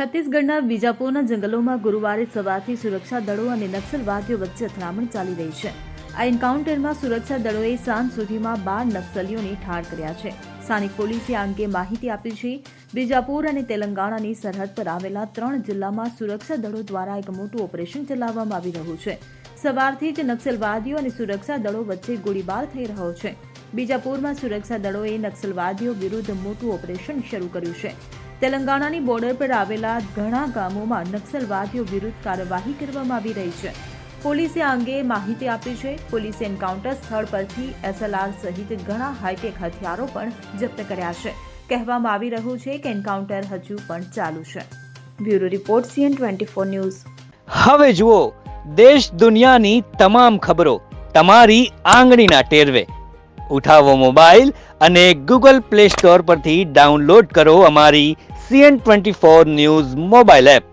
છત્તીસગઢના બીજાપુરના જંગલોમાં ગુરુવારે સવારથી સુરક્ષા દળો અને નક્સલવાદીઓ વચ્ચે અથડામણ ચાલી રહી છે. આ એન્કાઉન્ટરમાં સુરક્ષા દળોએ સાંજ સુધીમાં 12 નક્સલીઓને ઠાર કર્યા છે. સ્થાનિક પોલીસે આ અંગે માહિતી આપી છે. બીજાપુર અને તેલંગાણાની સરહદ પર આવેલા 3 જિલ્લામાં સુરક્ષા દળો દ્વારા એક મોટું ઓપરેશન ચલાવવામાં આવી રહ્યું છે. સવારથી જ નક્સલવાદીઓ અને સુરક્ષા દળો વચ્ચે ગોળીબાર થઈ રહ્યો છે. બીજાપુરમાં સુરક્ષા દળોએ નક્સલવાદીઓ વિરુદ્ધ મોટું ઓપરેશન શરૂ કર્યું છે. તેલંગાણાની બોર્ડર પર આવેલા ઘણા ગામોમાં નક્સલવાદીઓ વિરુદ્ધ કાર્યવાહી કરવામાં આવી રહી છે. પોલીસે આ અંગે માહિતી આપી છે. પોલીસે એન્કાઉન્ટર સ્થળ પરથી SLR સહિત ઘણા હાઈટેક હથિયારો પણ જપ્ત કર્યા છે. કહેવામાં આવી રહ્યું છે કે એન્કાઉન્ટર હજુ પણ ચાલુ છે. Bureau report CN24 news. હવે જુઓ દેશ દુનિયાની તમામ ખબરો તમારી આંગળીના ટેરવે. ઉઠાવો મોબાઈલ અને Google Play Store પરથી ડાઉનલોડ કરો અમારી CN24 ન્યૂઝ મોબાઈલ એપ.